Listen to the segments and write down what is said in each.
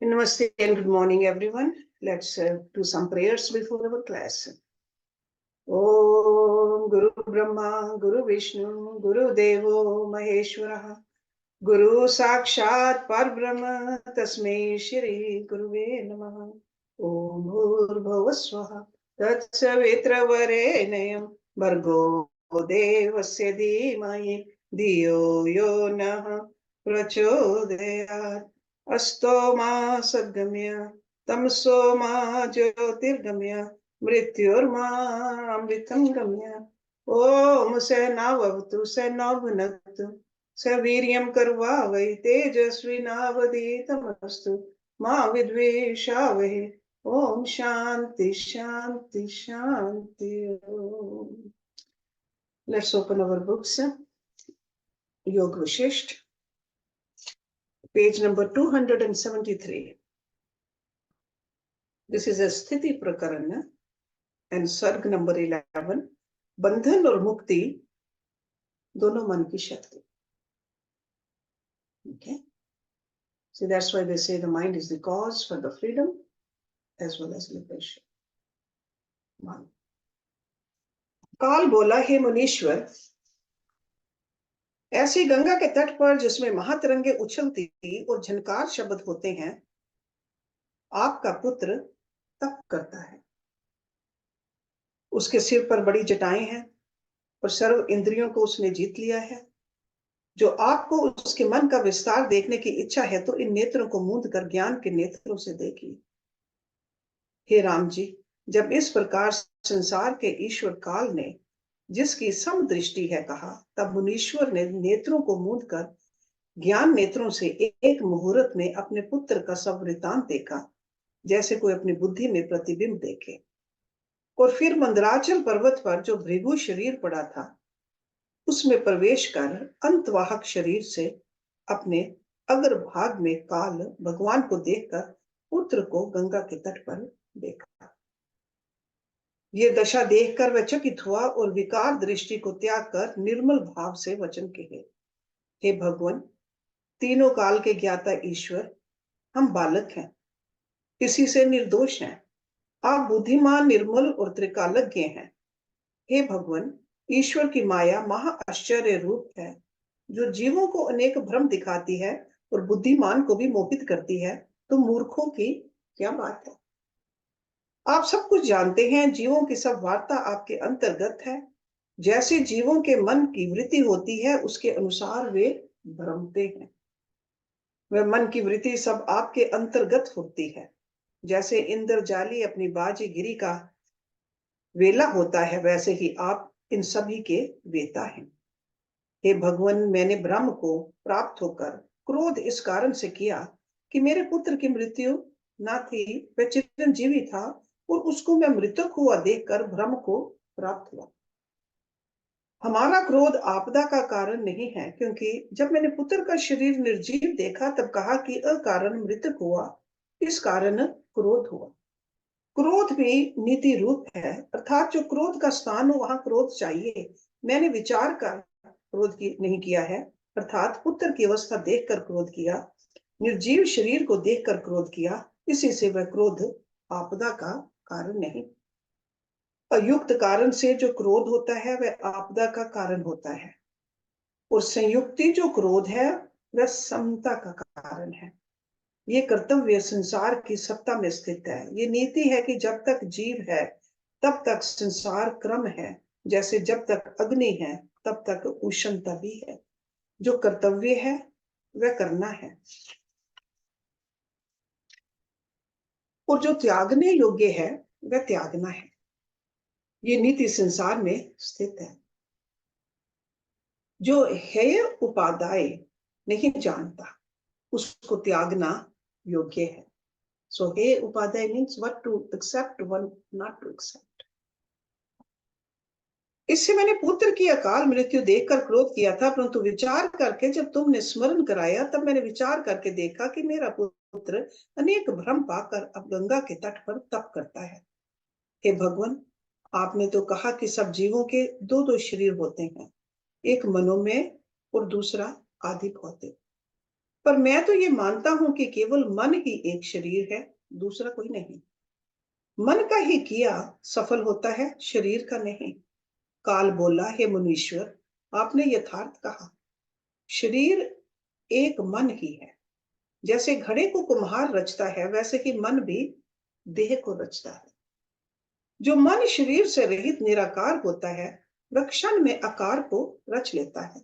Namaste and good morning, everyone. Let's do some prayers before our class. Om Guru Brahma, Guru Vishnu, Guru Devo Maheshwara, Guru Sakshat Parbrahma, Tasmai Shri Guruve Namaha. Om Bhurbhuva Swaha, Tatsavitravare Bhargo Devasya Dhimahi, Dhiyo Yo Nah Prachodayat. अस्तो मा सद्गम्य तमसो मा ज्योतिर्गम्य मृत्युर्मा अमृतं गम्य। ओम सहनावतु सहनौभुनक्तु सवीर्यं कर्वावै तेजस्विनावधीतमस्तु मा विद्विषावहे। ओम शांति शांति शांति। Let's open our books. Yoga Vashisht, page number 273. This is a Sthiti Prakarana and Sarg number 11. बंधन और मुक्ति दोनों मन की शक्ति. Okay. So that's why they say the mind is the cause for the freedom as well as liberation. One. काल बोला, हे मुनीश्वर, ऐसी गंगा के तट पर जिसमें महातरंगे उछलती और झनकार शब्द होते हैं, आपका पुत्र तप करता है. उसके सिर पर बड़ी जटाएं हैं और सर्व इंद्रियों को उसने जीत लिया है. जो आपको उसके मन का विस्तार देखने की इच्छा है तो इन नेत्रों को मूंद कर ज्ञान के नेत्रों से देखिए. हे राम जी, जब इस प्रकार संसार के ईश्वर काल ने जिसकी समदृष्टि है कहा, तब मुनीश्वर ने नेत्रों को मूंद कर ज्ञान नेत्रों से एक मुहूर्त में अपने पुत्र का सब वृतांत देखा, जैसे कोई अपनी बुद्धि में प्रतिबिंब देखे. और फिर मंदराचल पर्वत पर जो भृगु शरीर पड़ा था, उसमें प्रवेश कर अंतवाहक शरीर से अपने अग्रभाग में काल भगवान को देखकर पुत्र को गंगा के तट पर देखा. ये दशा देखकर वह चकित हुआ और विकार दृष्टि को त्याग कर निर्मल भाव से वचन कहे, हे भगवान, तीनों काल के ज्ञाता ईश्वर, हम बालक हैं, किसी से निर्दोष हैं. आप बुद्धिमान, निर्मल और त्रिकालज्ञ हैं. हे भगवान, ईश्वर की माया महा आश्चर्य रूप है, जो जीवों को अनेक भ्रम दिखाती है और बुद्धिमान को भी मोहित करती है, तो मूर्खों की क्या बात है. आप सब कुछ जानते हैं. जीवों की सब वार्ता आपके अंतर्गत है. जैसे जीवों के मन की वृत्ति होती है, उसके अनुसार वे भ्रमते हैं. वह मन की वृत्ति सब आपके अंतर्गत होती है. जैसे इंद्रजाली अपनी बाजीगिरी का वेला होता है, वैसे ही आप इन सभी के वेता हैं. हे भगवान, मैंने ब्रह्म को प्राप्त होकर क्रोध इस कारण से किया कि मेरे पुत्र की मृत्यु न थी, वह चिरंजीवी था, और उसको मैं मृतक हुआ देखकर भ्रम को प्राप्त हुआ. हमारा क्रोध आपदा का कारण नहीं है, क्योंकि जब मैंने पुत्र का शरीर निर्जीव देखा तब कहा कि अकारण मृतक हुआ, इस कारण क्रोध हुआ. क्रोध भी नीति रूप है, अर्थात जो क्रोध का स्थान हो वहां क्रोध चाहिए. मैंने विचार कर क्रोध नहीं किया है, अर्थात पुत्र की अवस्था देखकर क्रोध किया, निर्जीव शरीर को देखकर क्रोध किया. इसी से वह क्रोध आपदा का कारण नहीं. अयुक्त कारण से जो क्रोध होता है वह आपदा का कारण होता है, और संयुक्ति जो क्रोध है वह समता का कारण है. ये कर्तव्य संसार की सत्ता में स्थित है. ये नीति है कि जब तक जीव है तब तक संसार क्रम है, जैसे जब तक अग्नि है तब तक उष्णता भी है. जो कर्तव्य है वह करना है, और जो त्यागने योग्य है वह त्यागना है. ये नीति संसार में स्थित है. जो हेय उपादाय नहीं जानता उसको त्यागना योग्य है. So hey upadhyay means what to accept, what not to accept. इससे मैंने पुत्र की अकाल मृत्यु देखकर क्रोध किया था, परंतु विचार करके जब तुमने स्मरण कराया तब मैंने विचार करके देखा कि मेरा पुत्र अनेक भ्रम पाकर अब गंगा के तट पर तप करता है. हे भगवान, आपने तो कहा कि सब जीवों के दो दो शरीर होते हैं, एक मनोमय और दूसरा आदि भौतिक. पर मैं तो ये मानता हूं कि केवल मन ही एक शरीर है, दूसरा कोई नहीं। मन का ही किया सफल होता है, शरीर का नहीं। काल बोला, हे मुनीश्वर, आपने यथार्थ कहा। शरीर एक मन ही है। जैसे घड़े को कुम्हार रचता है, वैसे ही मन भी देह को रचता है। जो मन शरीर से रहित निराकार होता है, वह क्षण में आकार को रच लेता है।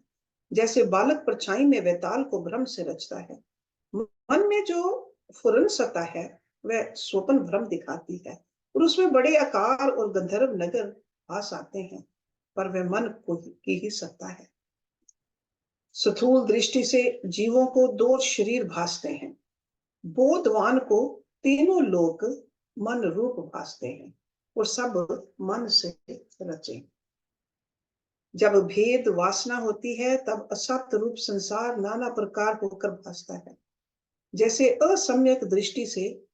जैसे बालक परछाई में वैताल को भ्रम से रचता है। मन में जो फुरन सता है, वह स्वप्न भ्रम दिखाती है, और उसमें बड़े आकार और गंधर्व नगर भास आते हैं, पर वह मन को की ही सत्ता है। स्थूल दृष्टि से जीवों को दो शरीर भासते हैं। बोधवान को तीनों लोक मन रूप भासते हैं, और सब मन से रचे। जब भेद वासना होती है, तब असत रूप संसार नाना प्रकार होकर भासता है। जैसे असम्यक दृष्टि से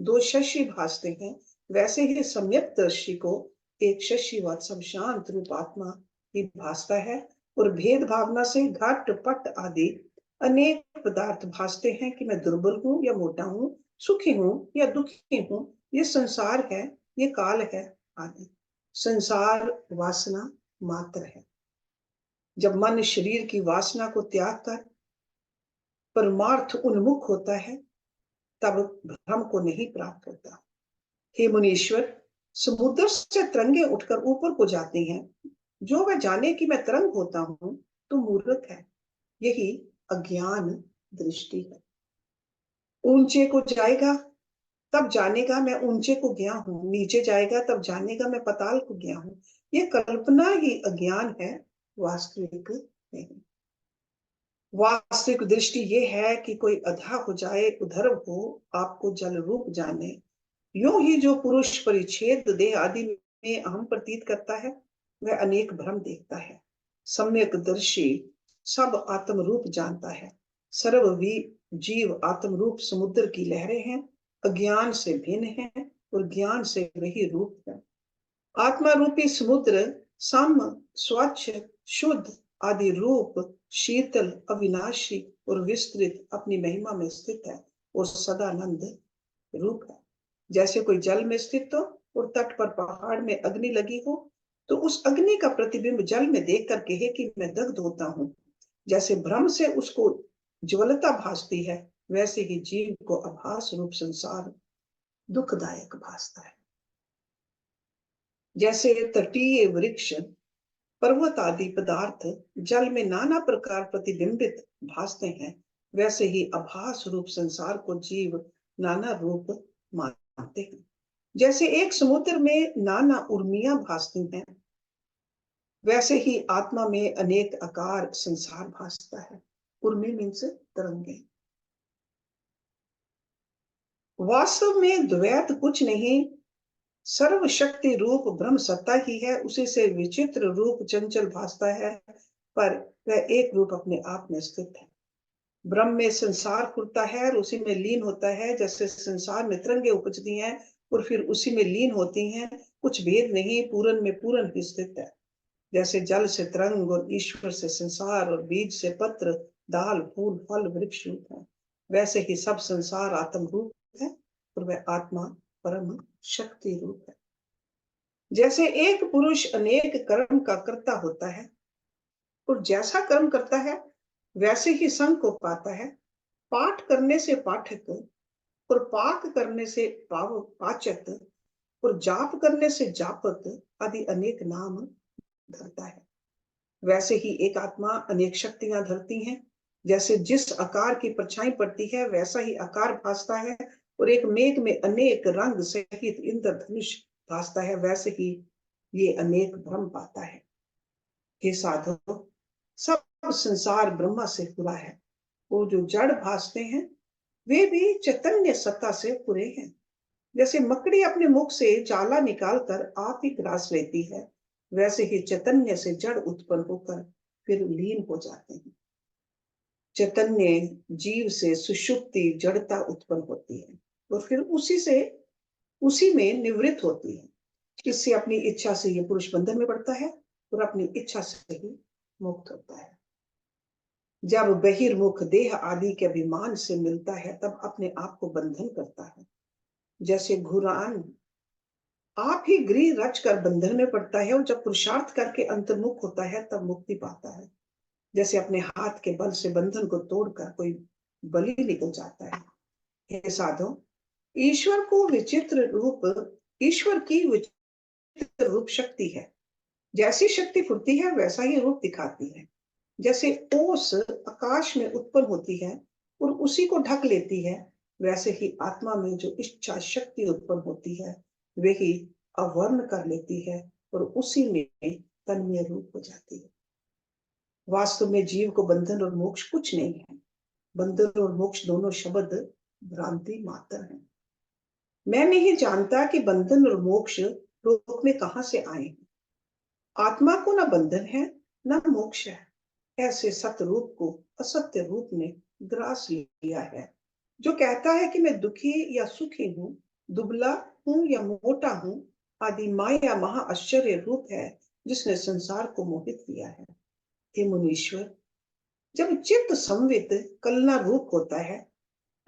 दो शशि भासते हैं, वैसे ही सम्यक दृष्टि को एक शशि व सब शांत रूप आत्मा ही भासता है। और भेद भावना से घट पट आदि अनेक पदार्थ भासते हैं कि मैं दुर्बल हूं या मोटा हूं, सुखी हूं या दुखी हूं, ये संसार है, ये काल है आदि। संसार वासना मात्र है। जब मन शरीर की वासना को त्याग कर परमार्थ उन्मुख होता है, तब भ्रम को नहीं प्राप्त होता। हे मुनीश्वर, समुद्र से तरंगे उठकर ऊपर को जाती हैं। जो वह जाने कि मैं तरंग होता हूं, तो मूर्ख है। यही अज्ञान दृष्टि है। ऊंचे को जाएगा तब जानेगा मैं ऊंचे को गया हूं, नीचे जाएगा तब जानेगा मैं पताल को गया हूं। ये कल्पना ही अज्ञान है, वास्तविक नहीं। वास्तविक दृष्टि ये है कि कोई अधा हो जाए, उधर हो, आपको जल रूप जाने। यूं ही जो पुरुष परिच्छेद देह आदि में अहम प्रतीत करता है, वह अनेक भ्रम देखता है। सम्यक दर्शी सब आत्म रूप जानता है। सर्व जीव आत्म रूप समुद्र की लहरें हैं, अज्ञान से भिन्न है और ज्ञान से वही रूप है। आत्मा रूपी समुद्र सम, स्वच्छ, शुद्ध आदि रूप, शीतल, अविनाशी और विस्तृत अपनी महिमा में स्थित है और सदानंद रूप है। जैसे कोई जल में स्थित हो और तट पर पहाड़ में अग्नि लगी हो, तो उस अग्नि का प्रतिबिंब जल में देख कर कहे कि मैं दग्ध होता हूं। जैसे भ्रम से उसको ज्वलता भासती है, वैसे ही जीव को आभास रूप संसार दुखदायक भासता है। जैसे तटीय वृक्ष, पर्वत आदि पदार्थ जल में नाना प्रकार प्रतिबिंबित भासते हैं, वैसे ही आभास रूप संसार को जीव नाना रूप मानते हैं। जैसे एक समुद्र में नाना उर्मियां भासती हैं, वैसे ही आत्मा में अनेक आकार संसार भासता है। उर्मी मीन्स तरंगे। वास्तव में द्वैत कुछ नहीं, सर्वशक्ति रूप ब्रह्म सत्ता ही है। उसी से विचित्र रूप चंचल भासता है, पर वह एक रूप अपने आप में स्थित है। ब्रह्म में संसार खुलता है और उसी में लीन होता है। जैसे संसार में तरंगे उपजती हैं और फिर उसी में लीन होती हैं, कुछ भेद नहीं, पूरन में पूरन ही स्थित है। जैसे जल से तरंग और ईश्वर से संसार और बीज से पत्र, दाल, फूल, फल, वृक्ष रूप है, वैसे ही सब संसार आत्म रूप है और वह आत्मा परम शक्ति रूप है। जैसे एक पुरुष अनेक कर्म का कर्ता होता है और जैसा कर्म करता है वैसे ही संग को पाता है। पाठ करने से पाठक और पाक करने से पाचक और जाप करने से जापक आदि अनेक नाम धरता है। वैसे ही एक आत्मा अनेक शक्तियां धरती हैं। जैसे जिस आकार की परछाई पड़ती है, वैसा ही आकार भासता है, और एक मेघ में अनेक रंग सहित इंद्रधनुष भासता है, वैसे ही ये अनेक भ्रम पाता है। हे साधो, सब संसार ब्रह्मा से पूरा है। वो जो जड़ भासते हैं, वे भी चैतन्य सत्ता से पूरे हैं। जैसे मकड़ी अपने मुख से जाला निकालकर आप ही ग्रास लेती है, वैसे ही चैतन्य से जड़ उत्पन्न होकर फिर लीन हो जाते हैं। चैतन्य जीव से सुषुप्ति जड़ता उत्पन्न होती है और फिर उसी में निवृत्त होती है। इससे अपनी इच्छा से ये पुरुष बंधन में पड़ता है और अपनी इच्छा से ही मुक्त होता है। जब बहिर्मुख देह आदि के अभिमान से मिलता है तब अपने आप को बंधन करता है। जैसे घुरान आप ही गृह रच कर बंधन में पड़ता है, और जब पुरुषार्थ करके अंतर्मुख होता है तब मुक्ति पाता है। जैसे अपने हाथ के बल से बंधन को तोड़कर कोई बलि निकल जाता है। हे साधो, ईश्वर को विचित्र रूप ईश्वर की विचित्र रूप शक्ति है। जैसी शक्ति फुरती है वैसा ही रूप दिखाती है। जैसे ओस आकाश में उत्पन्न होती है और उसी को ढक लेती है, वैसे ही आत्मा में जो इच्छा शक्ति उत्पन्न होती है वही अवर्ण कर लेती है और उसी में तन्मय रूप हो जाती है। वास्तव में जीव को बंधन और मोक्ष कुछ नहीं है। बंधन और मोक्ष दोनों शब्द भ्रांति मात्र है। मैं नहीं जानता कि बंधन और मोक्ष लोक में कहां से आए हैं। आत्मा को न बंधन है न मोक्ष है। ऐसे सतरूप को असत्य रूप ने ग्रास लिया है, जो कहता है कि मैं दुखी या सुखी हूँ, दुबला हूँ या मोटा हूँ, आदि माया महा आश्चर्य रूप है जिसने संसार को मोहित किया है। हे मुनीश्वर, जब चित्त संवित कलना रूप होता है,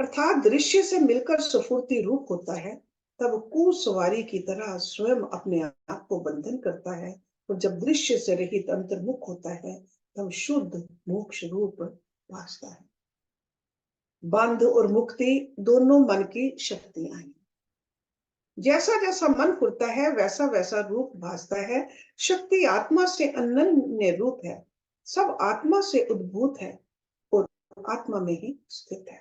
अर्थात दृश्य से मिलकर सुफुर्ती रूप होता है, तब कुसवारी की तरह स्वयं अपने आप को बंधन करता है, और जब दृश्य से रहित अंतर्मुख होता है तब शुद्ध मोक्ष रूप भासता है। बंध और मुक्ति दोनों मन की शक्तियां हैं। जैसा जैसा मन खुलता है वैसा वैसा रूप भासता है। शक्ति आत्मा से अनन्य रूप है, सब आत्मा से उद्भूत है और आत्मा में ही स्थित है।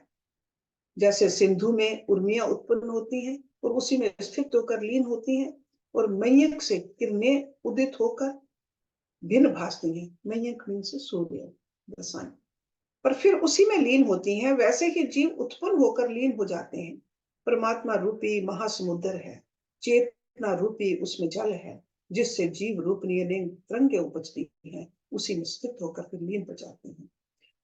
जैसे सिंधु में उर्मियां उत्पन्न होती हैं और उसी में स्थित होकर लीन होती हैं, और मयंक से किरणें उदित होकर भिन्न भासती हैं। मयंक मीन्स सूर्य, द सन, पर फिर उसी में लीन होती हैं, वैसे ही जीव उत्पन्न होकर लीन हो जाते हैं। परमात्मा रूपी महासमुद्र है, चेतना रूपी उसमें जल है, जिससे जीव रूपनीय तरंगे उपजती हैं, उसी में स्थित होकर फिर लीन हो जाते हैं।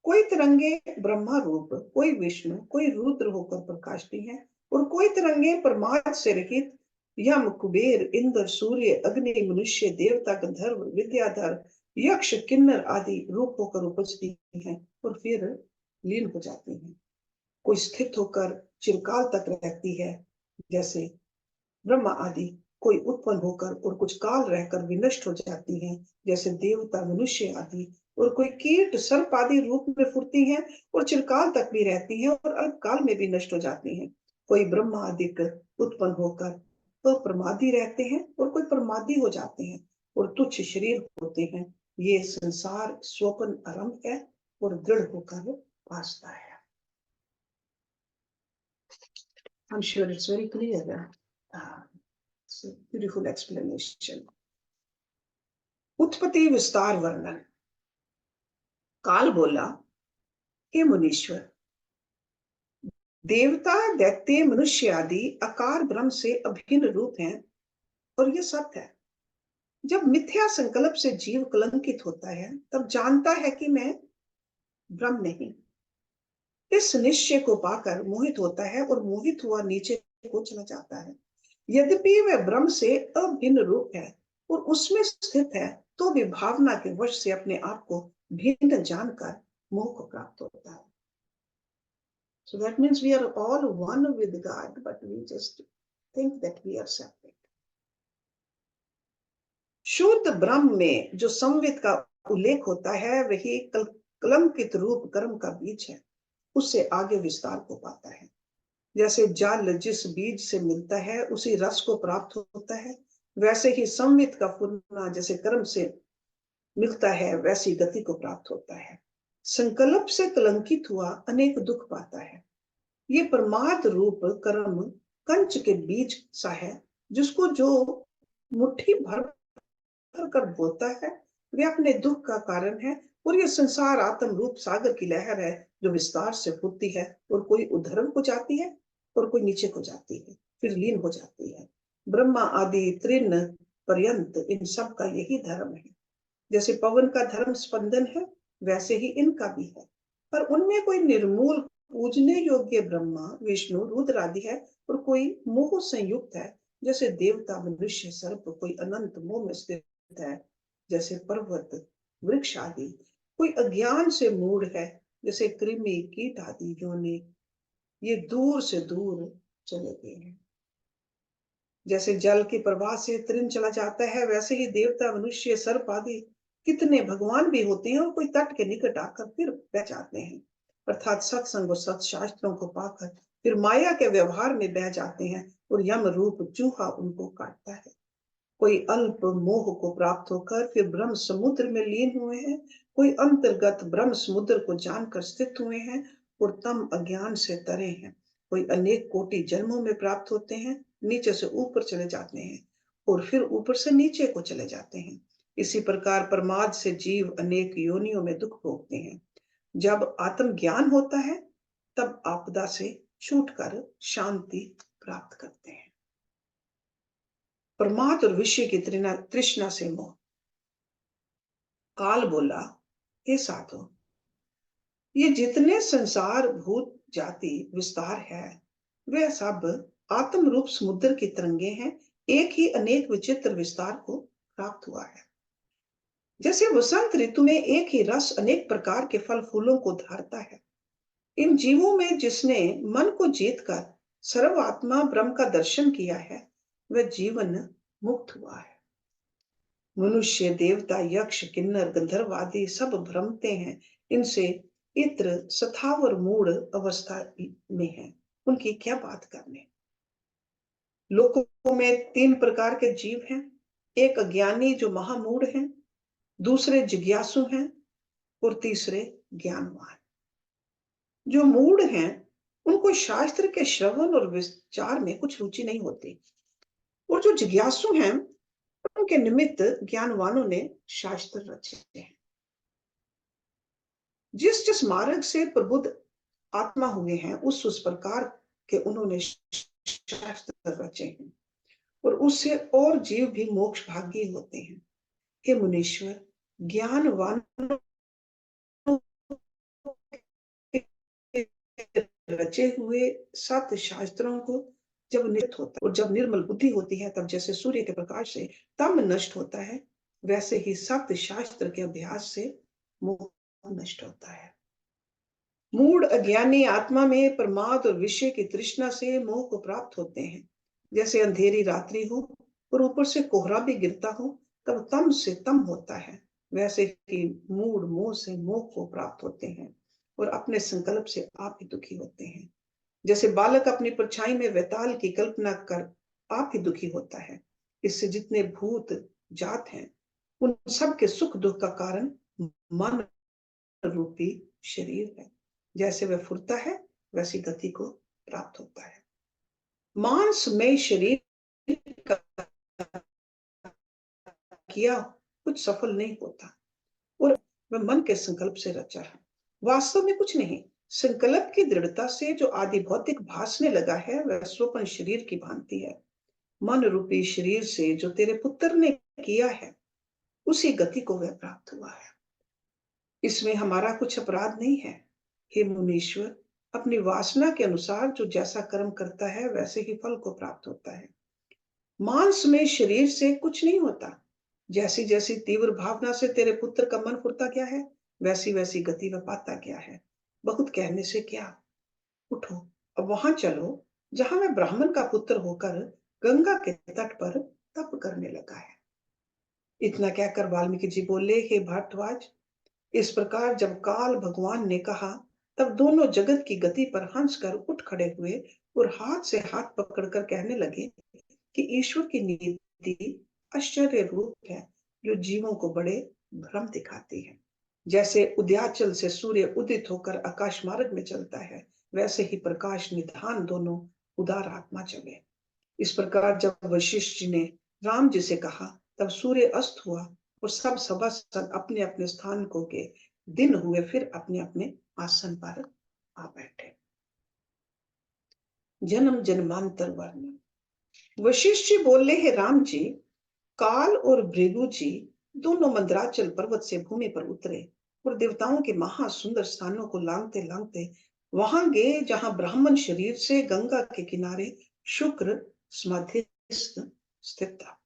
कोई तरंगे ब्रह्मा रूप, कोई विष्णु, कोई रुद्र होकर प्रकाशती हैं, और कोई तरंगे परमात्मा से रहित यम, कुबेर, इंद्र, सूर्य, अग्नि, मनुष्य, देवता, गंधर्व, विद्याधर, यक्ष, किन्नर आदि रूप होकर उपजती हैं और फिर लीन हो जाती हैं। कोई स्थित होकर चिरकाल तक रहती है, जैसे ब्रह्मा आदि, कोई उत्पन्न होकर और कुछ काल रहकर विनष्ट हो जाती हैं, जैसे देवता, मनुष्य आदि, और कोई कीट, सर्प आदि रूप में फुरती हैं और चिरकाल तक भी रहती हैं और अल्पकाल में भी नष्ट हो जाती हैं। कोई ब्रह्मा आदि उत्पन्न होकर तो प्रमादी रहते हैं और कोई प्रमादी हो जाते हैं और तुच्छ शरीर होते हैं। ये संसार स्वप्न आरंभ है और दृढ़ होकर भासता है। I'm sure it's very clear. It's a beautiful explanation. उत्पत्ति विस्तार वर्णन। काल बोला, हे मुनीश्वर, देवता, दैत्य, मनुष्य आदि आकार ब्रह्म से अभिन्न रूप हैं और ये सत्य है। जब मिथ्या संकल्प से जीव कलंकित होता है तब जानता है कि मैं ब्रह्म नहीं। इस निश्चय को पाकर मोहित होता है और मोहित हुआ नीचे को चला जाता है। यद्यपि वह ब्रह्म से अभिन्न रूप है और उसमें स्थित है, तो भी भावना के वश से अपने आप को भिन्न जानकर मोह को प्राप्त होता है। So that means we are all one with God, but we just think that we are separate. शुद्ध ब्रह्म में जो संवित का उल्लेख होता है वही कलंकित रूप कर्म का बीज है, उससे आगे विस्तार को पाता है। जैसे जल जिस बीज से मिलता है उसी रस को प्राप्त होता है, वैसे ही संवित का फूलना जैसे कर्म से मिलता है वैसी गति को प्राप्त होता है। संकल्प से कलंकित हुआ अनेक दुख पाता है। ये प्रमाद रूप कर्म कंच के बीज सा है, जिसको जो मुट्ठी भर कर बोता है वे अपने दुख का कारण है। और ये संसार आत्म रूप सागर की लहर है जो विस्तार से फूटती है और कोई उधर्म को जाती है और कोई नीचे को जाती है, फिर लीन हो जाती है। ब्रह्मा आदि तृण पर्यंत इन सब का यही धर्म है। जैसे पवन का धर्म स्पंदन है, वैसे ही इनका भी है, पर उनमें कोई निर्मूल पूजने योग्य ब्रह्मा, विष्णु, रुद्र आदि है और कोई मोह संयुक्त है, जैसे देवता, मनुष्य, सर्प, कोई अनंत मोह में स्थित है, जैसे पर्वत, वृक्ष आदि। कोई अज्ञान से मूढ़ है, जैसे कृमि कीट आदि योनि, ये दूर से दूर चले गए हैं। जैसे जल के प्रवाह से तृण चला जाता है, वैसे ही देवता मनुष्य सर्प आदि कितने भगवान भी होते हैं और कोई तट के निकट आकर फिर बह जाते हैं, अर्थात सत्संग और सत्शास्त्रों को पाकर फिर माया के व्यवहार में बह जाते हैं और यम रूप चूहा उनको काटता है। कोई अल्प मोह को प्राप्त होकर फिर ब्रह्म समुद्र में लीन हुए हैं, कोई अंतर्गत ब्रह्म समुद्र को जानकर स्थित हुए हैं और तम अज्ञान से तरे हैं, कोई अनेक कोटि जन्मों में प्राप्त होते हैं, नीचे से ऊपर चले जाते हैं और फिर ऊपर से नीचे को चले जाते हैं। इसी प्रकार प्रमाद से जीव अनेक योनियों में दुख भोगते हैं। जब आत्म ज्ञान होता है तब आपदा से छूटकर शांति प्राप्त करते हैं। प्रमाद और विषय की तृष्णा से मोह। काल बोला, हे साधु, ये जितने संसार भूत जाति विस्तार है वे सब आत्म रूप समुद्र की तरंगे हैं, एक ही अनेक विचित्र विस्तार को प्राप्त हुआ है। जैसे वसंत ऋतु में एक ही रस अनेक प्रकार के फल फूलों को धारता है, इन जीवों में जिसने मन को जीतकर सर्वात्मा ब्रह्म का दर्शन किया है वह जीवन मुक्त हुआ है। मनुष्य देवता यक्ष किन्नर गंधर्व आदि सब भ्रमते हैं, इनसे इत्र सथावर मूढ़ अवस्था में है, उनकी क्या बात करने। लोकों में तीन प्रकार के जीव हैं, एक अज्ञानी जो महामूढ़ हैं, दूसरे जिज्ञासु हैं और तीसरे ज्ञानवान। जो मूढ़ हैं उनको शास्त्र के श्रवण और विचार में कुछ रुचि नहीं होती, और जो जिज्ञासु हैं उनके निमित्त ज्ञानवानों ने शास्त्र रचे हैं। जिस जिस मार्ग से प्रबुद्ध आत्मा हुए हैं उस प्रकार के उन्होंने शास्त्र रचे हैं, और उससे और जीव भी मोक्ष भागी होते हैं। हे मुनीश्वर, ज्ञानवानों रचे हुए सत शास्त्रों को जब निरत होता है और जब निर्मल बुद्धि होती है, तब जैसे सूर्य के प्रकाश से तम नष्ट होता है, वैसे ही सत्य शास्त्र के अभ्यास से मोह नष्ट होता है। मूढ़ अज्ञानी आत्मा में प्रमाद और विषय की तृष्णा से मोह को प्राप्त होते हैं। जैसे अंधेरी रात्रि हो और ऊपर से कोहरा भी गिरता हो, तब तम से तम होता है, वैसे ही मूढ़ मोह से मोह को प्राप्त होते हैं और अपने संकल्प से आप ही दुखी होते हैं। जैसे बालक अपनी परछाई में वैताल की कल्पना कर आप ही दुखी होता है, इससे जितने भूत जात हैं उन सब के सुख दुख का कारण मन रूपी शरीर है। जैसे वह फुरता है वैसी गति को प्राप्त होता है। मांस में शरीर का किया कुछ सफल नहीं होता और वह मन के संकल्प से रचा है, वास्तव में कुछ नहीं। संकल्प की दृढ़ता से जो आदि भौतिक भासने लगा है वह स्वप्न शरीर की भांति है। मन रूपी शरीर से जो तेरे पुत्र ने किया है उसी गति को वह प्राप्त हुआ है, इसमें हमारा कुछ अपराध नहीं है। हे मुनीश्वर, अपनी वासना के अनुसार जो जैसा कर्म करता है वैसे ही फल को प्राप्त होता है। मांस में शरीर से कुछ नहीं होता, जैसी जैसी तीव्र भावना से तेरे पुत्र का मन फुरता गया है वैसी वैसी गति वह पाता गया है। बहुत कहने से क्या, उठो अब वहां चलो जहां मैं ब्राह्मण का पुत्र होकर गंगा के तट पर तप करने लगा है। इतना कहकर वाल्मीकि जी बोले, हे भारद्वाज, इस प्रकार जब काल भगवान ने कहा तब दोनों जगत की गति पर हंसकर उठ खड़े हुए और हाथ से हाथ पकड़कर कहने लगे कि ईश्वर की नीति आश्चर्य रूप है जो जीवों को बड़े भ्रम दिखाती है। जैसे उदयाचल से सूर्य उदित होकर आकाश मार्ग में चलता है, वैसे ही प्रकाश निधान दोनों उदार आत्मा चले। इस प्रकार जब वशिष्ठ जी ने राम जी से कहा तब सूर्य अस्त हुआ और सब सभासद अपने अपने स्थान को के दिन हुए फिर अपने अपने आसन पर आ बैठे। जन्म जन्मांतर वर्णन। वशिष्ठ जी बोले, हे राम जी, काल और भृगु जी दोनों मंदराचल पर्वत से भूमि पर उतरे और देवताओं के महासुंदर स्थानों को लांघते लांघते वहां गए जहां ब्राह्मण शरीर से गंगा के किनारे शुक्र समाधिस्थ स्थित था।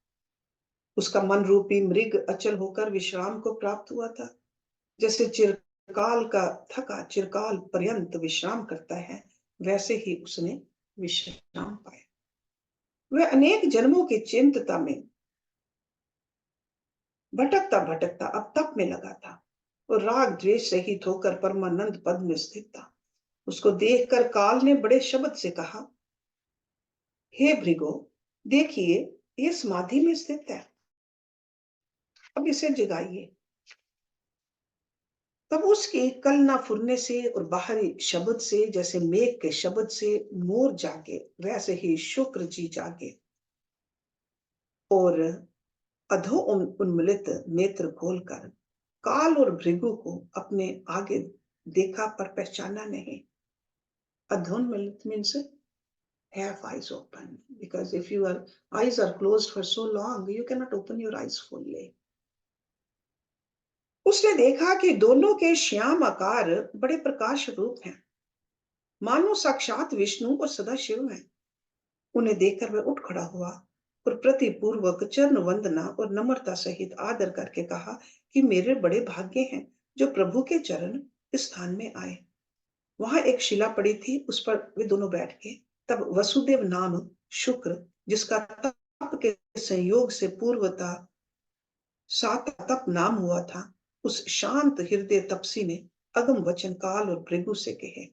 उसका मन रूपी मृग अचल होकर विश्राम को प्राप्त हुआ था। जैसे चिरकाल का थका चिरकाल पर्यंत विश्राम करता है, वैसे ही उसने विश्राम पाया। वह अनेक जन्मों की चिंतता में भटकता भटकता अब तप में लगा था और राग द्वेष रहित होकर परमानंद पद में स्थित था। उसको देखकर काल ने बड़े शब्द से कहा, हे भृगो, देखिए ये समाधि में स्थित है, अब इसे जगाइए। तब उसके कल ना फुरने से और बाहरी शब्द से, जैसे मेघ के शब्द से मोर जागे, वैसे ही शुक्र जी जागे और अधो उन्मिलित नेत्र खोलकर काल और भृगु को अपने आगे देखा पर पहचाना नहीं। अधोन्मिलित means have eyes open, because if your eyes are closed for so long, you cannot open your eyes fully. उसने देखा कि दोनों के श्याम आकार बड़े प्रकाश रूप हैं, मानो साक्षात विष्णु और सदाशिव हैं। उन्हें देखकर वह उठ खड़ा हुआ और प्रतिपूर्वक चरण वंदना और नम्रता सहित आदर करके कहा कि मेरे बड़े भाग्य हैं जो प्रभु के चरण इस स्थान में आए। वहां एक शिला पड़ी थी, उस पर वे दोनों बैठ गए। तब वसुदेव नाम शुक्र, जिसका तप के संयोग से पूर्वता सात तप नाम हुआ था, उस शांत हृदय तपसी ने अगम वचन काल और भृगु से कहे।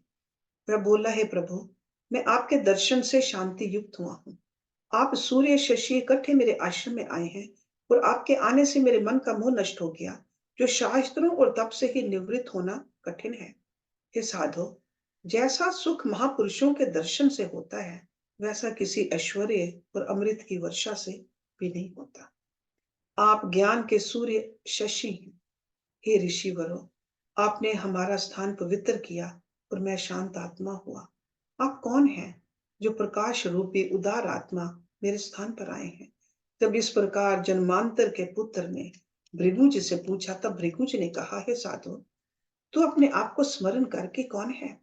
वह बोला, है प्रभु, मैं आपके दर्शन से शांति युक्त हुआ हूँ। आप सूर्य शशि इकट्ठे मेरे आश्रम में आए हैं और आपके आने से मेरे मन का मोह नष्ट हो गया, जो शास्त्रों और तप से ही निवृत्त होना कठिन है। हे साधो, जैसा सुख महापुरुषों के दर्शन से होता है, वैसा किसी ऐश्वर्य और अमृत की वर्षा से भी नहीं होता। आप ज्ञान के सूर्य शशि हैं। हे ऋषिवरों, आपने हमारा स्थान पवित्र किया और मैं शांत आत्मा हुआ। आप कौन हैं जो प्रकाश रूपी उदार आत्मा मेरे स्थान पर आए हैं? जब इस प्रकार जन्मांतर के पुत्र ने भृगु जी से पूछा, तब भृगु जी ने कहा, हे साधु, तू अपने आप को स्मरण करके कौन है?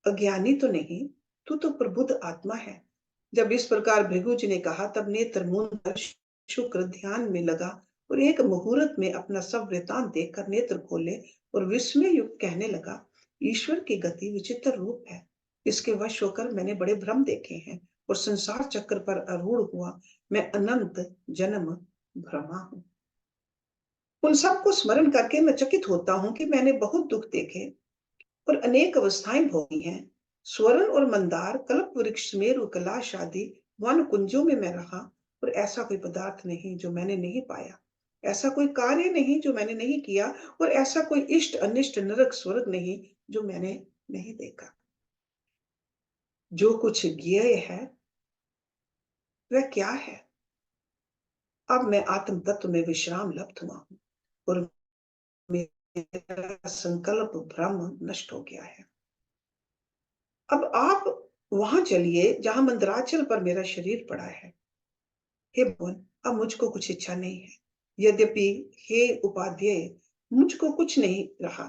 अज्ञानी तो नहीं, तू तो प्रबुद्ध आत्मा है। जब इस प्रकार भृगु जी ने कहा, तब नेत्र मूंद कर शुक्र ध्यान में लगा और एक मुहूर्त में अपना सब वृतांत देखकर नेत्र खोले और विस्मय युक्त कहने लगा, ईश्वर की गति विचित्र रूप है। इसके वश होकर मैंने बड़े भ्रम देखे हैं और संसार चक्र पर आरूढ़ हुआ मैं अनंत जन्म भ्रमा हूं। उन सबको स्मरण करके मैं चकित होता हूं कि मैंने बहुत दुख देखे और अनेक अवस्थाएं भोगी हैं। स्वर्ण और मंदार, कल्प वृक्ष, मेरु, कैलाश आदि वन कुंजों में मैं रहा और ऐसा कोई पदार्थ नहीं जो मैंने नहीं पाया, ऐसा कोई कार्य नहीं जो मैंने नहीं किया और ऐसा कोई इष्ट अनिष्ट नरक स्वर्ग नहीं जो मैंने नहीं देखा। जो कुछ ज्ञेय है वह क्या है? अब मैं आत्म तत्व में विश्राम लब्ध हुआ हूं और मेरा संकल्प भ्रम नष्ट हो गया है। अब आप वहां चलिए जहां मंदराचल पर मेरा शरीर पड़ा है। हे भगवान, अब मुझको कुछ इच्छा नहीं है। यद्यपि हे उपाध्याय, मुझको कुछ नहीं रहा,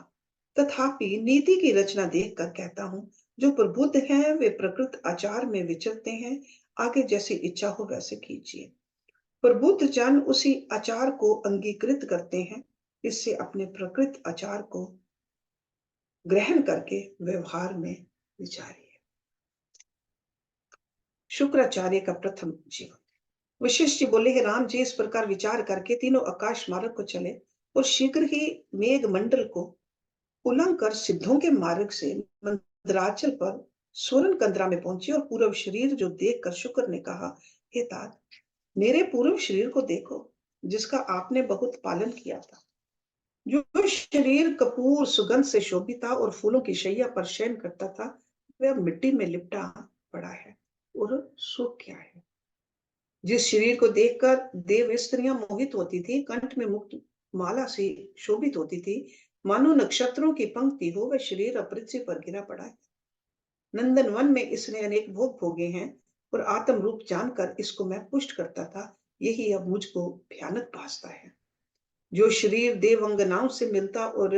तथापि नीति की रचना देखकर कहता हूँ, जो प्रबुद्ध हैं वे प्रकृत आचार में विचरते हैं, आगे जैसी इच्छा हो वैसे कीजिए। प्रबुद्ध जन उसी आचार को अंगीकृत करते हैं, इससे अपने प्रकृत आचार को ग्रहण करके व्यवहार में विचारिए। शुक्राचार्य का प्रथम जीवन। वशिष्ठ जी बोले, हे राम जी, इस प्रकार विचार करके तीनों आकाश मार्ग को चले और शीघ्र ही मेघ मंडल को उल्लंघ कर सिद्धों के मार्ग से मंदराचल पर स्वर्ण कंदरा में पहुंचे और पूर्व शरीर जो देखकर शुक्र ने कहा, हे तात, मेरे पूर्व शरीर को देखो, जिसका आपने बहुत पालन किया था। जो शरीर कपूर सुगंध से शोभित था और फूलों की शैया पर शयन करता था, वह मिट्टी में लिपटा पड़ा है और सुख क्या है। जिस शरीर को देखकर देव स्त्रियां मोहित होती थी, कंठ में मुक्त माला से शोभित होती थी, मानो नक्षत्रों की पंक्ति हो, वह शरीर अपृथ्वी पर गिरा पड़ा है। नंदन वन में इसने अनेक भोग भोगे हैं और आत्म रूप जानकर इसको मैं पुष्ट करता था, यही अब मुझको भयानक भासता है। जो शरीर देवंगनाओं से मिलता और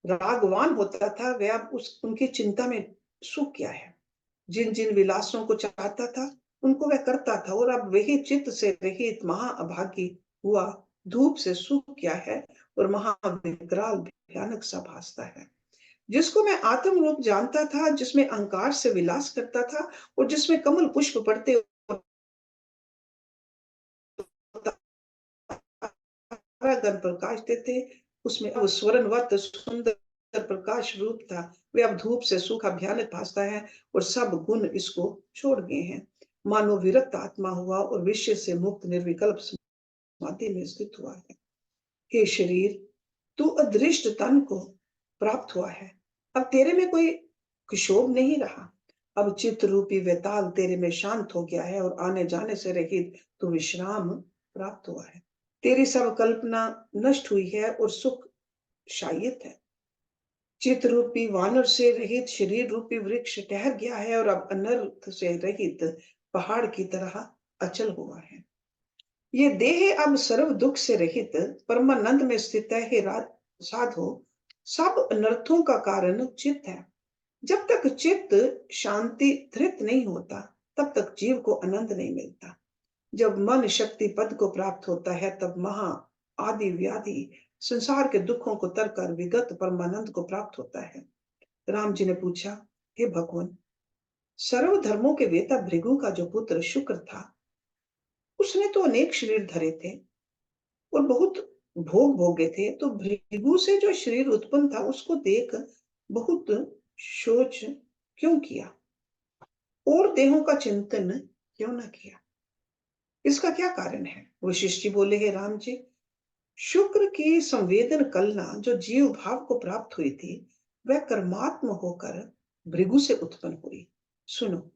रागवान होता था, वह अब उनकी चिंता में सुख क्या है। जिन जिन विलासों को चाहता था उनको वह करता था और अब वही चित्त से रहित महाअभागी हुआ धूप से सूख गया है और महाविकराल भयानक सा भासता है। जिसको मैं आत्म रूप जानता था, जिसमें अहंकार से विलास करता था और जिसमें कमल पुष्प पड़ते और तारागण प्रकाशते थे, उसमें अब स्वर्णवत सुंदर प्रकाश रूप था। वे अब धूप से सूखा भयानक भासता है और सब गुण इसको छोड़ गए हैं। मानो विरक्त आत्मा हुआ और विषय से मुक्त निर्विकल्प समाधि में स्थित हुआ है। हे शरीर, तू अदृष्ट तन को प्राप्त हुआ है। अब तेरे में कोई क्षोभ नहीं रहा। अब चित्त रूपी वेताल तेरे में शांत हो गया है और आने जाने से रहित तू विश्राम प्राप्त हुआ है। तेरी सब कल्पना नष्ट हुई है और सुख शायित है। चित्त रूपी वानर से रहित शरीर रूपी वृक्ष ठहर गया है और अब अनर्थ से रहित पहाड़ की तरह अचल हुआ है। ये देह अब सर्व दुख से रहित परमानंद में स्थित है। हे साधो, सब अनर्थों का कारण चित्त है। जब तक चित्त शांति धृत नहीं होता, तब तक जीव को आनंद नहीं मिलता। जब मन शक्ति पद को प्राप्त होता है, तब महा आदि व्याधि संसार के दुखों को तर कर विगत परमानंद को प्राप्त होता है। राम जी ने पूछा, हे भगवान, सर्व धर्मों के वेता भृगु का जो पुत्र शुक्र था, उसने तो अनेक शरीर धरे थे और बहुत भोग भोगे थे, तो भृगु से जो शरीर उत्पन्न था उसको देख बहुत सोच क्यों किया और देहों का चिंतन क्यों न किया? इसका क्या कारण है? वशिष्ठ जी बोले, हे राम जी, शुक्र की संवेदन कलना जो जीव भाव को प्राप्त हुई थी, वह कर्मात्म होकर भृगु से उत्पन्न हुई। सुनो,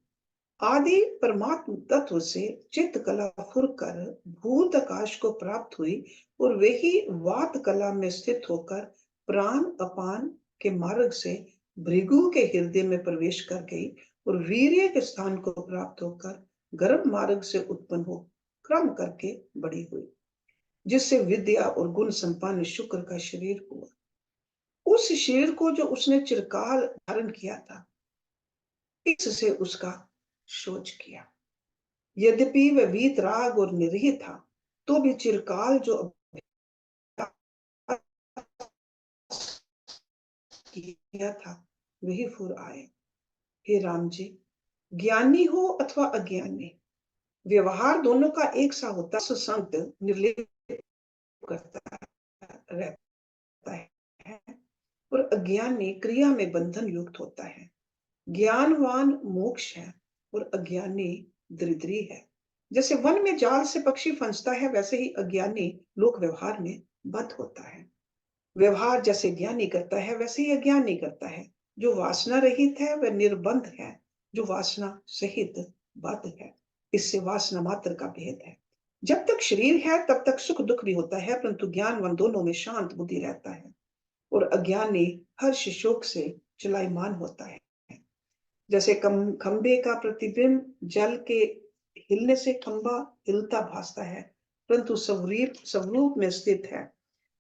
आदि परमात्म तत्व से चित्त कला फुर कर भूत आकाश को प्राप्त हुई और वही वात कला में स्थित होकर प्राण अपान के मार्ग से भृगु के हृदय में प्रवेश कर गई और वीर्य के स्थान को प्राप्त होकर गर्भ मार्ग से उत्पन्न हो क्रम करके बड़ी हुई, जिससे विद्या और गुण संपन्न शुक्र का शरीर हुआ। उस शरीर को जो उसने चिरकाल धारण किया था, इससे उसका शोच किया। यद्यपि वह वीतराग और निरीह था, तो भी चिरकाल जो किया था वही फुर आए। हे राम जी, ज्ञानी हो अथवा अज्ञानी, व्यवहार दोनों का एक सा होता, सुसंग निर्लेप करता रहता है और अज्ञानी क्रिया में बंधन युक्त होता है। ज्ञानवान मोक्ष है और अज्ञानी दरिद्री है। जैसे वन में जाल से पक्षी फंसता है, वैसे ही अज्ञानी लोक व्यवहार में बद्ध होता है। व्यवहार जैसे ज्ञानी करता है, वैसे ही अज्ञानी करता है। जो वासना रहित है वह निर्बंध है, जो वासना सहित बद्ध है। इससे वासना मात्र का भेद है। जब तक शरीर है तब तक सुख दुख भी होता है, परंतु ज्ञानवान दोनों में शांत बुद्धि रहता है और अज्ञानी हर्ष शोक से चलायमान होता है। जैसे खंबे का प्रतिबिंब जल के हिलने से खंबा हिलता भासता है, परंतु स्वरूप में स्थित है,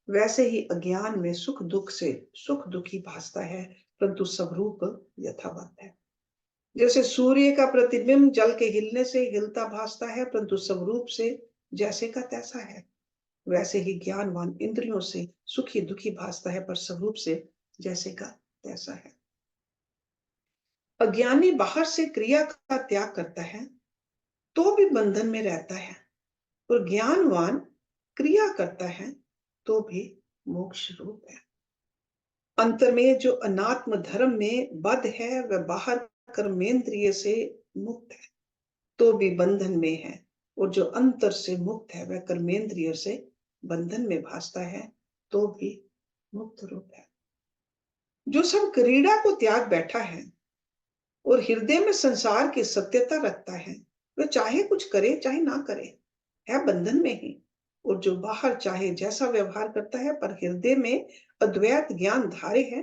वैसे ही अज्ञान में सुख दुख से सुख दुखी भासता है, परंतु स्वरूप यथावत है। जैसे सूर्य का प्रतिबिंब जल के हिलने से हिलता भासता है, परंतु स्वरूप से जैसे का तैसा है, वैसे ही ज्ञानवान इंद्रियों से सुखी दुखी भासता है, पर स्वरूप से जैसे का तैसा है। अज्ञानी बाहर से क्रिया का त्याग करता है तो भी बंधन में रहता है, और ज्ञानवान क्रिया करता है तो भी मोक्ष रूप है। अंतर में जो अनात्म धर्म में बद्ध है, वह बाहर कर्मेंद्रिय से मुक्त है तो भी बंधन में है, और जो अंतर से मुक्त है वह कर्मेंद्रिय से बंधन में भासता है तो भी मुक्त रूप है। जो सब क्रीड़ा को त्याग बैठा है और हृदय में संसार की सत्यता रखता है, वह चाहे कुछ करे चाहे ना करे, है बंधन में ही। और जो बाहर चाहे जैसा व्यवहार करता है, पर हृदय में अद्वैत ज्ञान धारे है,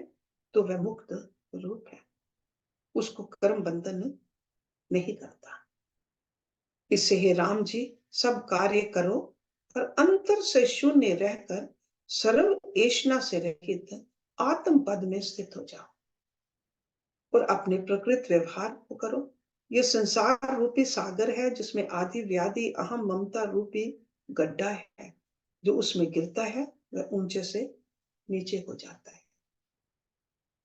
तो वह मुक्त रूप है, उसको कर्म बंधन नहीं करता। इससे हे राम जी, सब कार्य करो और अंतर से शून्य रहकर सर्व ऐष्णा से रहित आत्म पद में स्थित हो जाओ और अपने प्रकृत व्यवहार को करो। ये संसार रूपी सागर है, जिसमें आदि व्याधि अहम ममता रूपी गड्ढा है। जो उसमें गिरता है वह ऊंचे से नीचे हो जाता है।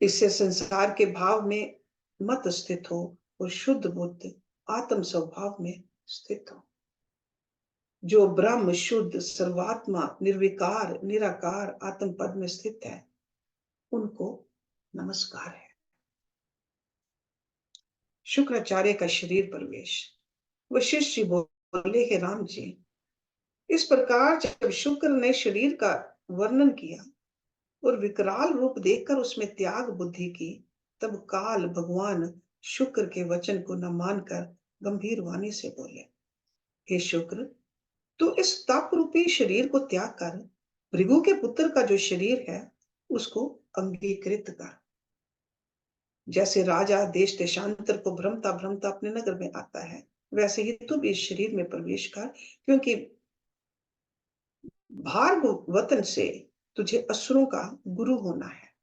इससे संसार के भाव में मत स्थित हो और शुद्ध बुद्ध आत्म स्वभाव में स्थित हो। जो ब्रह्म शुद्ध सर्वात्मा निर्विकार निराकार आत्म पद में स्थित है, उनको नमस्कार है। शुक्राचार्य का शरीर प्रवेश। वशिष्ठ जी बोले, हे राम जी, इस प्रकार जब शुक्र ने शरीर का वर्णन किया और विकराल रूप देखकर उसमें त्याग बुद्धि की, तब काल भगवान शुक्र के वचन को न मानकर गंभीर वाणी से बोले, हे शुक्र, तू इस तप रूपी शरीर को त्याग कर भृगु के पुत्र का जो शरीर है उसको अंगीकृत कर। जैसे राजा देश देशांतर को भ्रमता भ्रमता अपने नगर में आता है, वैसे ही तू भी इस शरीर में प्रवेश कर, क्योंकि भार्गव वतन से तुझे असुरों का गुरु होना है।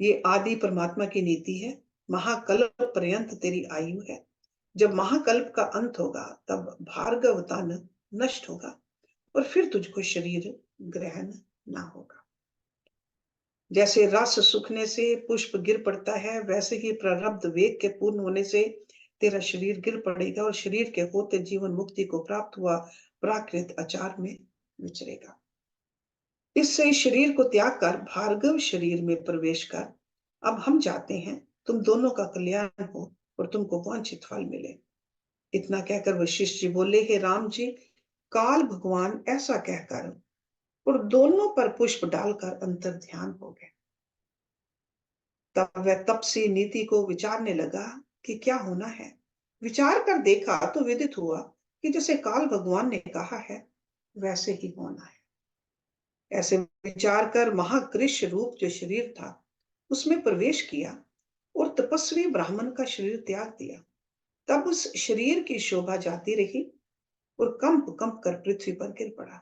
ये आदि परमात्मा की नीति है। महाकल्प पर्यंत तेरी आयु है। जब महाकल्प का अंत होगा तब भार्गव तन नष्ट होगा और फिर तुझको शरीर ग्रहण ना होगा। जैसे रस सूखने से पुष्प गिर पड़ता है, वैसे ही प्रारब्ध वेग के पूर्ण होने से तेरा शरीर गिर पड़ेगा और शरीर के होते जीवन मुक्ति को प्राप्त हुआ प्राकृत आचार में विचरेगा। इससे शरीर को त्याग कर भार्गव शरीर में प्रवेश कर। अब हम चाहते हैं तुम दोनों का कल्याण हो और तुमको वांछित फल मिले। इतना कहकर वशिष्ठ जी बोले, हे राम जी, काल भगवान ऐसा कहकर और दोनों पर पुष्प डालकर अंतर ध्यान हो गए। तब वह तपसी नीति को विचारने लगा कि क्या होना है। विचार कर देखा तो विदित हुआ कि जैसे काल भगवान ने कहा है वैसे ही होना है। ऐसे विचार कर महाकृष रूप जो शरीर था उसमें प्रवेश किया और तपस्वी ब्राह्मण का शरीर त्याग दिया। तब उस शरीर की शोभा जाती रही और कंप कंप कर पृथ्वी पर गिर पड़ा।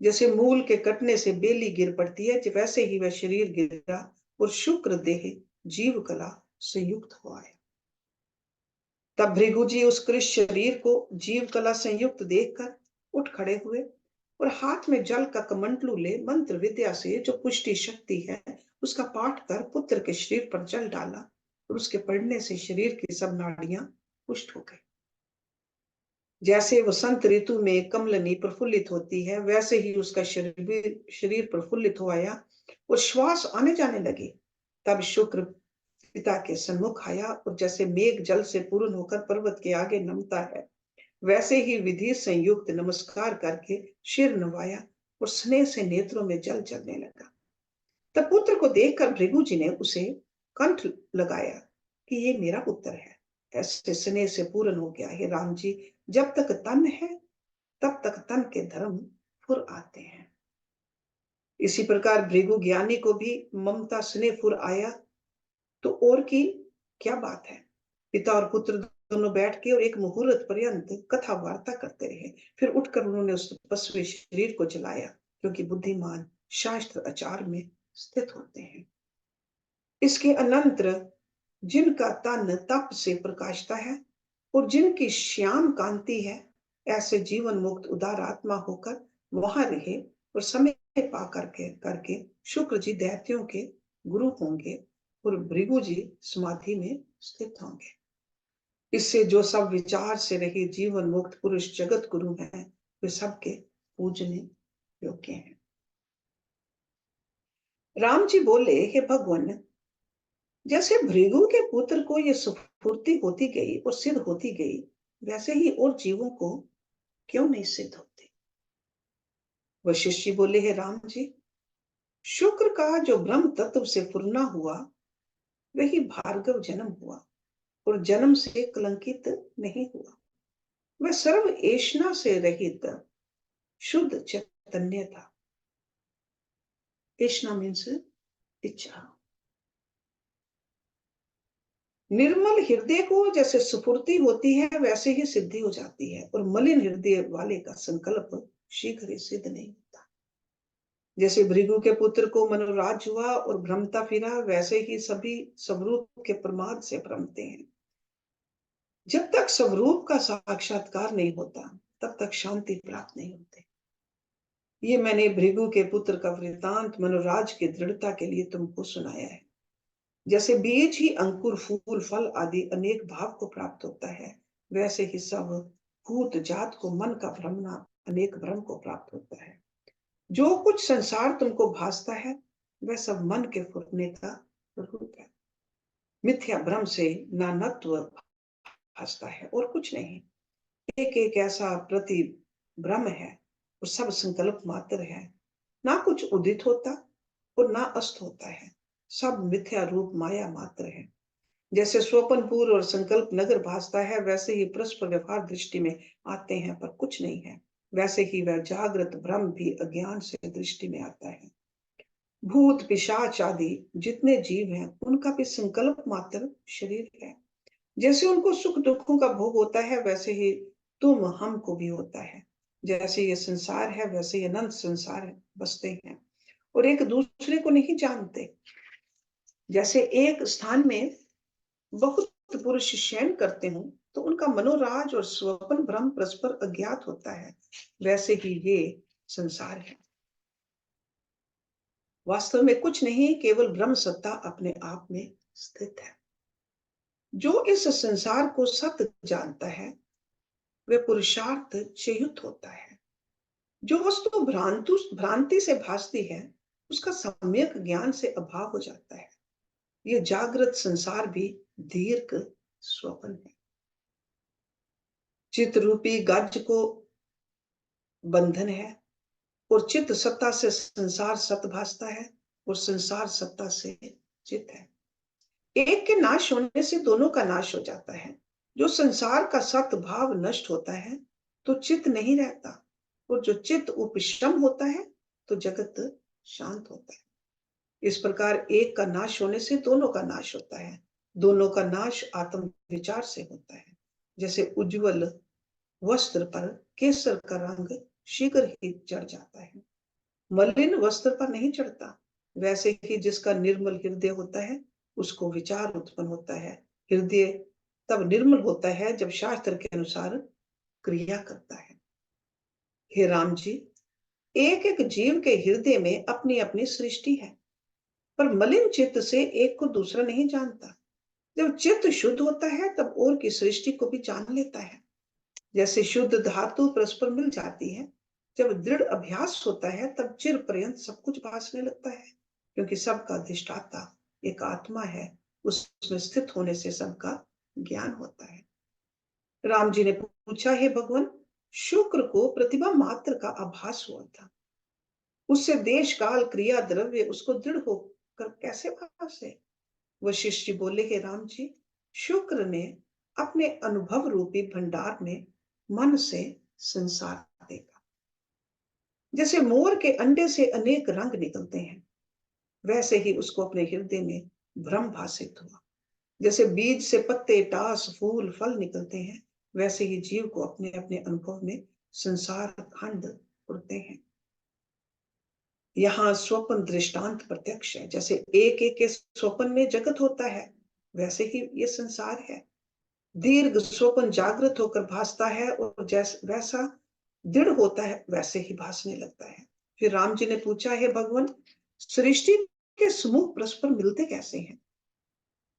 जैसे मूल के कटने से बेली गिर पड़ती है, वैसे ही वह शरीर गिरा और शुक्र देह जीव कला संयुक्त हुआ है। तब भृगु जी उस कृष शरीर को जीव कला संयुक्त देखकर उठ खड़े हुए और हाथ में जल का कमंडलू ले मंत्र विद्या से जो पुष्टि शक्ति है उसका पाठ कर पुत्र के शरीर पर जल डाला और उसके पड़ने से शरीर की सब नाड़ियां पुष्ट हो गई। जैसे वसंत ऋतु में कमलनी प्रफुल्लित होती है, वैसे ही उसका शरीर प्रफुल्लित हो आया और श्वास आने जाने लगे। तब शुक्र पिता के सन्मुख आया और जैसे मेघ जल से पूर्ण होकर पर्वत के आगे नमता है, वैसे ही विधि संयुक्त नमस्कार करके सिर नवाया और स्नेह से नेत्रों में जल चलने लगा। तब पुत्र को देखकर भृगु जी ने उसे कंठ लगाया कि ये मेरा पुत्र है। ऐसे स्नेह से पूर्ण हो गया, हे राम जी, जब तक तन है तब तक तन के धर्म फुर आते हैं। इसी प्रकार भृगु ज्ञानी को भी ममता स्नेह फुर आया तो और की क्या बात है। पिता और पुत्र दोनों बैठ के और एक मुहूर्त पर्यंत कथा वार्ता करते रहे। फिर उठकर उन्होंने उस तपस्वी शरीर को जलाया, क्योंकि बुद्धिमान शास्त्र आचार में स्थित होते हैं। इसके अनंतर जिनका तन तप से प्रकाशता है और जिनकी श्याम कांति है, ऐसे जीवन मुक्त उदार आत्मा होकर वहां रहे और समय पा करके शुक्र जी दैत्यों के गुरु होंगे और भृगु जी समाधि में स्थित होंगे। इससे जो सब विचार से रहे जीवन मुक्त पुरुष जगत गुरु हैं, वे सबके पूजने योग्य हैं। राम जी बोले, हे भगवान, जैसे भृगु के पुत्र को ये स्फूर्ति होती गई और सिद्ध होती गई, वैसे ही और जीवों को क्यों नहीं सिद्ध होती। वशिष्ठ जी बोले, हे राम जी, शुक्र का जो ब्रह्म तत्व से फुरना हुआ वही भार्गव जन्म हुआ और जन्म से कलंकित नहीं हुआ। वह सर्व ऐष्णा से रहित शुद्ध चैतन्य था। ऐष्णा मीन्स इच्छा। निर्मल हृदय को जैसे स्फूर्ति होती है वैसे ही सिद्धि हो जाती है और मलिन हृदय वाले का संकल्प शीघ्र ही सिद्ध नहीं होता। जैसे भृगु के पुत्र को मनोराज हुआ और भ्रमता फिरा, वैसे ही सभी स्वरूप के प्रमाद से भ्रमते हैं। जब तक स्वरूप का साक्षात्कार नहीं होता तब तक शांति प्राप्त नहीं होती। ये मैंने भृगु के पुत्र का वृतांत मनोराज की दृढ़ता के लिए तुमको सुनाया है। जैसे बीज ही अंकुर फूल फल आदि अनेक भाव को प्राप्त होता है, वैसे ही सब भूत जात को मन का भ्रमना अनेक भ्रम को प्राप्त होता है। जो कुछ संसार तुमको भासता है वह सब मन के फुटने का रूप है। मिथ्या भ्रम से नानत्व भासता है और कुछ नहीं। एक एक ऐसा प्रति भ्रम है और सब संकल्प मात्र है। ना कुछ उदित होता और ना अस्त होता है, सब मिथ्या रूप माया मात्र है। जैसे स्वप्नपुर और संकल्प नगर भासता है, वैसे ही परस्पर व्यवहार दृष्टि में आते हैं पर कुछ नहीं है। वैसे ही वह जागृत भ्रम भी अज्ञान से दृष्टि में आता है। भूत पिशाच आदि जितने जीव हैं उनका भी संकल्प मात्र शरीर है। जैसे उनको सुख दुखों का भोग होता है, वैसे ही तुम हमको भी होता है। जैसे ये संसार है वैसे ये अनंत संसार बसते हैं और एक दूसरे को नहीं जानते। जैसे एक स्थान में बहुत पुरुष शयन करते हों तो उनका मनोराज और स्वप्न भ्रम परस्पर अज्ञात होता है, वैसे ही ये संसार है। वास्तव में कुछ नहीं, केवल ब्रह्म सत्ता अपने आप में स्थित है। जो इस संसार को सत्य जानता है वह पुरुषार्थ चयुत होता है। जो वस्तु भ्रांति से भासती है उसका सम्यक ज्ञान से अभाव हो जाता है। यह जागृत संसार भी दीर्घ स्वप्न है। चित्त रूपी गज को बंधन है और चित्त सत्ता से संसार सत्य भासता है और संसार सत्ता से चित्त है। एक के नाश होने से दोनों का नाश हो जाता है। जो संसार का सत्य भाव नष्ट होता है तो चित्त नहीं रहता, और जो चित्त उपशम होता है तो जगत शांत होता है। इस प्रकार एक का नाश होने से दोनों का नाश होता है। दोनों का नाश आत्म विचार से होता है। जैसे उज्जवल वस्त्र पर केसर का रंग शीघ्र ही चढ़ जाता है, मलिन वस्त्र पर नहीं चढ़ता। वैसे ही जिसका निर्मल हृदय होता है उसको विचार उत्पन्न होता है। हृदय तब निर्मल होता है जब शास्त्र के अनुसार क्रिया करता है। हे राम जी, एक एक जीव के हृदय में अपनी अपनी सृष्टि है, पर मलिन चित्त से एक को दूसरा नहीं जानता। जब चित्त शुद्ध होता है तब और की सृष्टि को भी जान लेता है। जैसे शुद्ध धातु परस्पर मिल जाती है, जब दृढ़ अभ्यास होता है तब चिर पर्यंत सब कुछ भासने लगता है, क्योंकि सबका अधिष्ठाता एक आत्मा है। उसमें स्थित होने से सबका ज्ञान होता है। राम जी ने पूछा, हे भगवान, शुक्र को प्रतिभा मात्र का आभास हुआ था, उससे देश काल क्रिया द्रव्य उसको दृढ़ होकर कैसे भासे? वशिष्ठ जी बोले, हे राम जी, शुक्र ने अपने अनुभव रूपी भंडार में मन से संसार देखा। जैसे मोर के अंडे से अनेक रंग निकलते हैं, वैसे ही उसको अपने हृदय में भ्रम भासित हुआ। जैसे बीज से पत्ते टास फूल फल निकलते हैं, वैसे ही जीव को अपने अपने अनुभव में संसार खंड उड़ते हैं। यहाँ स्वप्न दृष्टांत प्रत्यक्ष है। जैसे एक एक के स्वप्न में जगत होता है, वैसे ही ये संसार है। दीर्घ स्वप्न जागृत होकर भासता है और जैसा वैसा दृढ़ होता है वैसे ही भासने लगता है। फिर राम जी ने पूछा, है भगवान, सृष्टि के समूह परस्पर मिलते कैसे हैं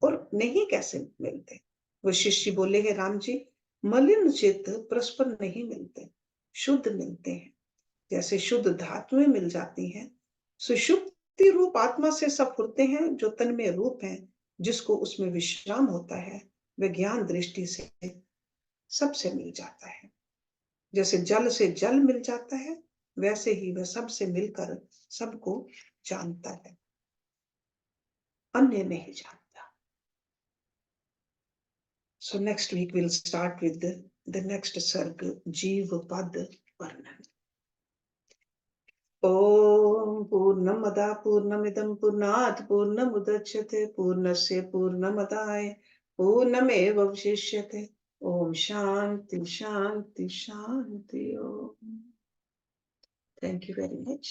और नहीं कैसे मिलते? वो शिष्य बोले, है राम जी, मलिन चित्त परस्पर नहीं मिलते, शुद्ध मिलते हैं। जैसे शुद्ध धातुएं मिल जाती हैं, सुषुप्ति रूप आत्मा से सब फुरते हैं जो तन में रूप है, जिसको उसमें विश्राम होता है, वह ज्ञान दृष्टि से सबसे मिल जाता है। जैसे जल से जल मिल जाता है, वैसे ही वह सबसे मिलकर सबको जानता है, अन्य नहीं जानता। So next week we'll start with the next सर्ग, जीव पद वर्णन। ओम पूर्णमदा पूर्णमिदं पूर्णात् पूर्णमुदच्यते पूर्णस्य पूर्णमदाय पूर्णमेवावशिष्यते। ओम शांति शांति शांति। ओम। Thank you very much.